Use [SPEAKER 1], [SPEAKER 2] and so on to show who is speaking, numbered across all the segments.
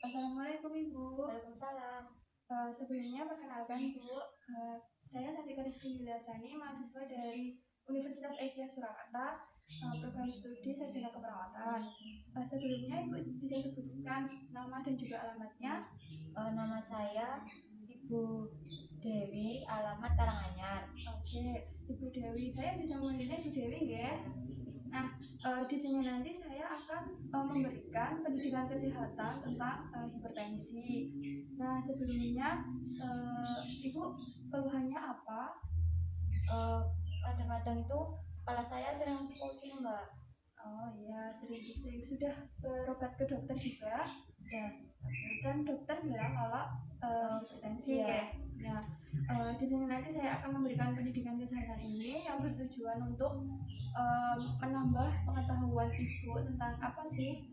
[SPEAKER 1] Assalamualaikum Ibu.
[SPEAKER 2] Waalaikumsalam.
[SPEAKER 1] Sebelumnya perkenalkan Bu, saya Sartika Rizky Yuliasani, mahasiswa dari Universitas Asia Surakarta, program studi sarjana keperawatan. Sebelumnya Ibu bisa sebutkan nama dan juga alamatnya.
[SPEAKER 2] Nama saya Ibu Dewi, alamat Karanganyar.
[SPEAKER 1] Oke, Ibu Dewi, saya bisa memanggilnya Ibu Dewi ya. Nah, di sini nanti saya akan memberikan pendidikan kesehatan tentang hipertensi. Nah, sebelumnya Ibu keluhannya apa?
[SPEAKER 2] Kadang-kadang itu kepala saya sering pusing, Mbak.
[SPEAKER 1] Oh iya, sering pusing. Sudah berobat ke dokter juga?
[SPEAKER 2] Ya.
[SPEAKER 1] Dan dokter bilang kalau hipertensi
[SPEAKER 2] ya.
[SPEAKER 1] Ya. Di sini nanti saya akan memberikan pendidikan kesehatan ini yang bertujuan untuk menambah pengetahuan Ibu tentang apa sih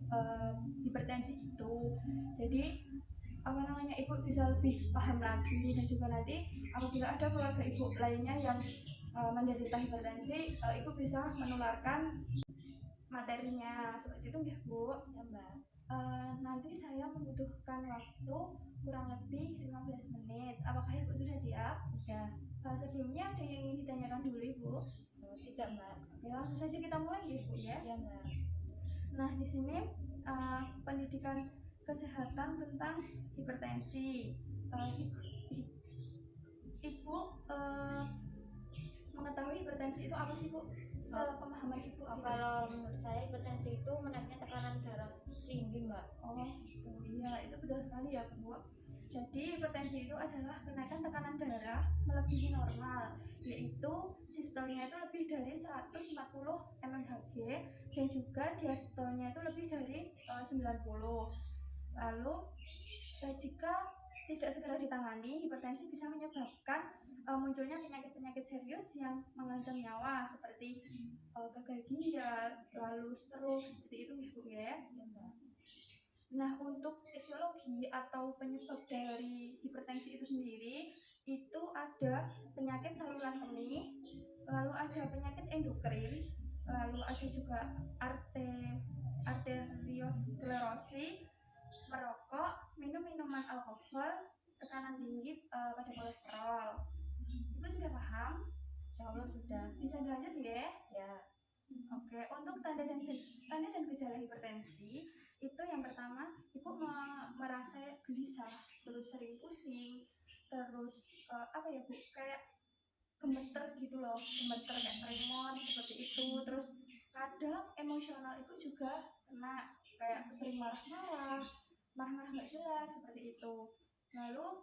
[SPEAKER 1] hipertensi itu. Jadi Ibu bisa lebih paham lagi, dan juga nanti apabila ada keluarga Ibu lainnya yang menderita hipertensi, Ibu bisa menularkan materinya seperti itu ya Bu.
[SPEAKER 2] Ya, Mbak.
[SPEAKER 1] Nanti saya membutuhkan waktu kurang lebih 15 menit. Apakah Ibu sudah siap?
[SPEAKER 2] Sudah.
[SPEAKER 1] Sebelumnya ada yang ingin ditanyakan dulu Ibu?
[SPEAKER 2] Tidak, Mbak.
[SPEAKER 1] Oke, langsung saja kita mulai ya Ibu ya.
[SPEAKER 2] Iya, Mbak.
[SPEAKER 1] Nah, di sini pendidikan kesehatan tentang hipertensi. Ibu mengetahui hipertensi itu apa sih Bu? Sepemahaman Ibu.
[SPEAKER 2] Kalau menurut saya hipertensi itu menaiknya tekanan darah tinggi, Mbak.
[SPEAKER 1] Oh gitu, iya itu betul sekali ya Bu. Jadi hipertensi itu adalah kenaikan tekanan darah melebihi normal, yaitu sistolnya itu lebih dari 140 mmHg dan juga diastolnya itu lebih dari 90. Lalu jika tidak segera ditangani, hipertensi bisa menyebabkan munculnya penyakit-penyakit serius yang mengancam nyawa seperti gagal ginjal, lalu stroke, seperti itu ya Bu ya. Nah, untuk etiologi atau penyebab dari hipertensi itu sendiri, itu ada penyakit saluran kemih, lalu ada penyakit endokrin, lalu ada juga arteriosklerosi, merokok, minum minuman alkohol, tekanan tinggi pada kolesterol. Ibu sudah paham?
[SPEAKER 2] Insya Allah sudah.
[SPEAKER 1] Bisa dilanjut ya?
[SPEAKER 2] Ya.
[SPEAKER 1] Oke, untuk tanda dan gejala hipertensi itu yang pertama, Ibu merasa gelisah, terus sering pusing, terus Bu, kayak gemeter gitu loh, gemeter kayak tremor seperti itu. Terus kadang emosional Ibu juga kena, kayak sering marah-marah nggak jelas seperti itu. Lalu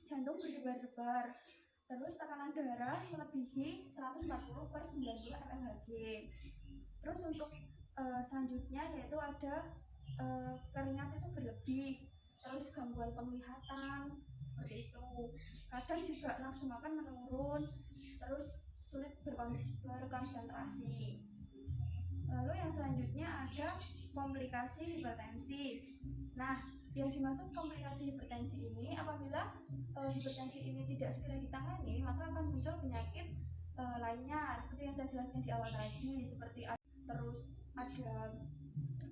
[SPEAKER 1] jantung berdebar-debar, terus tekanan darah melebihi 140/90 mmHg. Terus untuk selanjutnya yaitu ada keringat itu berlebih, terus gangguan penglihatan seperti itu. Kadang juga nafsu makan menurun, terus sulit berkonsentrasi. Lalu yang selanjutnya ada komplikasi hipertensi. Nah, yang dimaksud komplikasi hipertensi ini apabila hipertensi ini tidak segera ditangani, maka akan muncul penyakit lainnya seperti yang saya jelaskan di awal tadi, seperti terus ada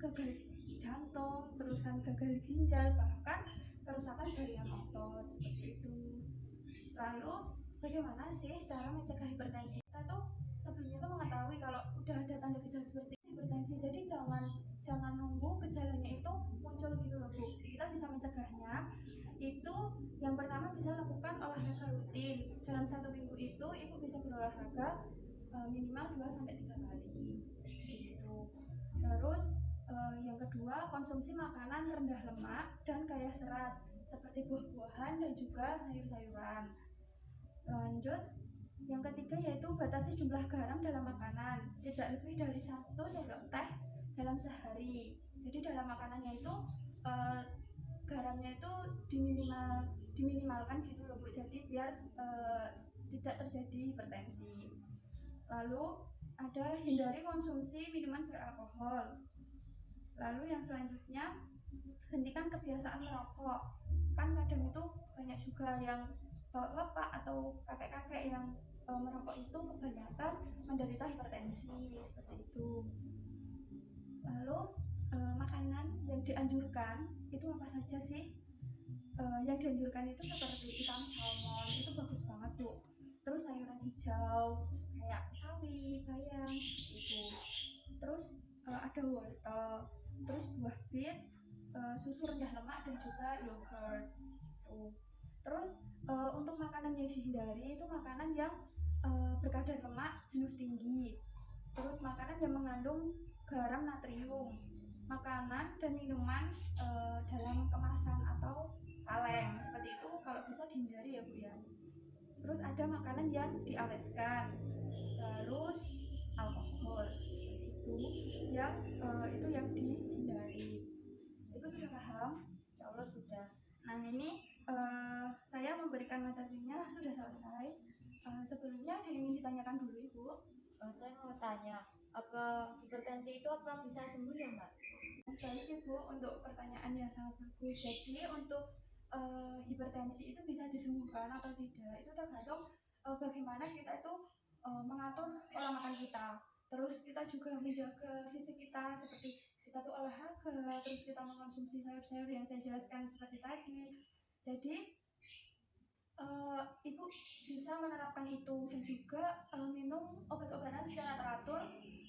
[SPEAKER 1] gagal jantung, terusan gagal ginjal, bahkan kerusakan jaringan otot seperti itu. Lalu bagaimana sih cara mencegah hipertensi? Kita tuh sebelumnya tuh mengetahui kalau udah ada tanda gejala seperti hipertensi, jadi jangan nunggu gejalanya itu muncul gitu loh Bu. Kita bisa mencegahnya itu yang pertama bisa lakukan olahraga rutin. Dalam 1 minggu itu Ibu bisa berolahraga minimal 2-3 kali gitu. Terus yang kedua, konsumsi makanan rendah lemak dan kaya serat seperti buah-buahan dan juga sayur-sayuran. Lanjut, yang ketiga yaitu batasi jumlah garam dalam makanan, tidak lebih dari 1 sendok teh dalam sehari. Jadi dalam makanannya itu garamnya itu diminimalkan gitu loh Bu, jadi biar tidak terjadi hipertensi. Lalu ada hindari konsumsi minuman beralkohol. Lalu yang selanjutnya, hentikan kebiasaan merokok. Kan kadang itu banyak juga yang bapak atau kakek-kakek yang merokok itu kebanyakan menderita hipertensi seperti itu. Lalu makanan yang dianjurkan itu apa saja sih? Yang dianjurkan itu seperti ikan salmon, itu bagus banget Bu. Terus sayuran hijau kayak sawi, bayam gitu. Terus ada wortel, terus buah bit, susu rendah lemak dan juga yogurt tuh. Terus untuk makanan yang dihindari itu makanan yang berkadar lemak jenuh tinggi, terus makanan yang mengandung garam natrium, makanan dan minuman dalam kemasan atau kaleng seperti itu kalau bisa dihindari ya Bu ya. Terus ada makanan yang diawetkan, terus alkohol seperti itu yang itu yang dihindari. Ibu sudah paham?
[SPEAKER 2] Ya Allah sudah.
[SPEAKER 1] Nah ini saya memberikan materinya sudah selesai. Sebelumnya ada yang ingin ditanyakan dulu Ibu?
[SPEAKER 2] Saya mau tanya, apa hipertensi itu apa bisa sembuh ya Mbak?
[SPEAKER 1] Baik Ibu, untuk pertanyaan yang sangat bagus. Jadi untuk hipertensi itu bisa disembuhkan atau tidak itu tergantung bagaimana kita itu mengatur pola makan kita. Terus kita juga menjaga fisik kita seperti kita tuh olahraga, terus kita mengkonsumsi sayur-sayur yang saya jelaskan seperti tadi. Jadi Ibu bisa menerapkan itu dan juga minum obat-obatan secara teratur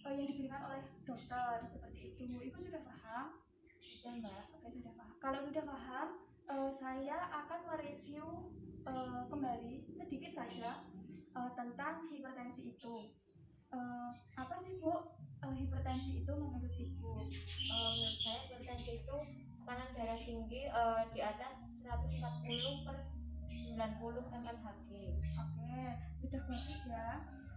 [SPEAKER 1] yang diberikan oleh dokter seperti itu. Ibu sudah paham?
[SPEAKER 2] Sudah Mbak.
[SPEAKER 1] Oke, sudah paham. Kalau sudah paham, saya akan mereview kembali sedikit saja tentang hipertensi itu. Apa sih Bu hipertensi itu menurut Ibu?
[SPEAKER 2] Menurut saya hipertensi itu tekanan darah tinggi di atas 140/90 mmHg.
[SPEAKER 1] Oke, sudah bagus ya.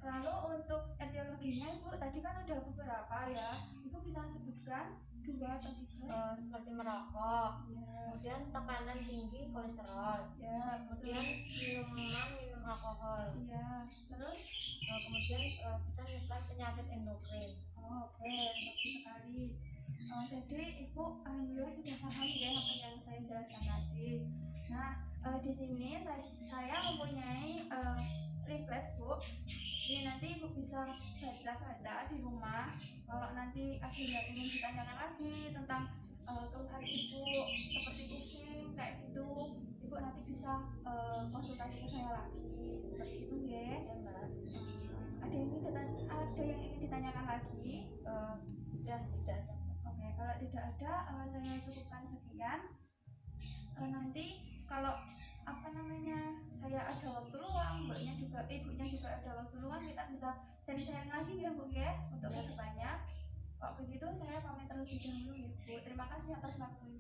[SPEAKER 1] Lalu untuk etiologinya Ibu tadi kan ada beberapa ya. Ibu bisa sebutkan 2 atau 3?
[SPEAKER 2] Seperti merokok,
[SPEAKER 1] Ya,
[SPEAKER 2] kemudian tekanan tinggi kolesterol,
[SPEAKER 1] ya,
[SPEAKER 2] kemudian minum alkohol,
[SPEAKER 1] iya. Terus
[SPEAKER 2] kemudian bisa menyebabkan penyakit endokrin.
[SPEAKER 1] oke, bagus sekali. Jadi Ibu alhamdulillah sudah paham ya apa yang saya jelaskan tadi. Nah, di sini saya mempunyai leaflet Bu. Ini nanti Ibu bisa baca-baca di rumah. Kalau nanti ada yang ingin ditanyakan lagi tentang keluhan Ibu seperti pusing kayak gitu, Ibu nanti bisa konsultasi ke saya lagi seperti itu ya.
[SPEAKER 2] Ya Mbak.
[SPEAKER 1] Ada yang ingin ditanyakan lagi?
[SPEAKER 2] Sudah tidak ada.
[SPEAKER 1] Oke, kalau tidak ada saya cukupkan sekian. Nanti kalau apa namanya saya ada waktu luang, ibunya juga ada waktu luang, kita bisa sharing-sharing lagi ya Bu ya untuk kedepannya. Kalau begitu saya pamit terlebih dahulu ya Bu. Terima kasih atas waktunya.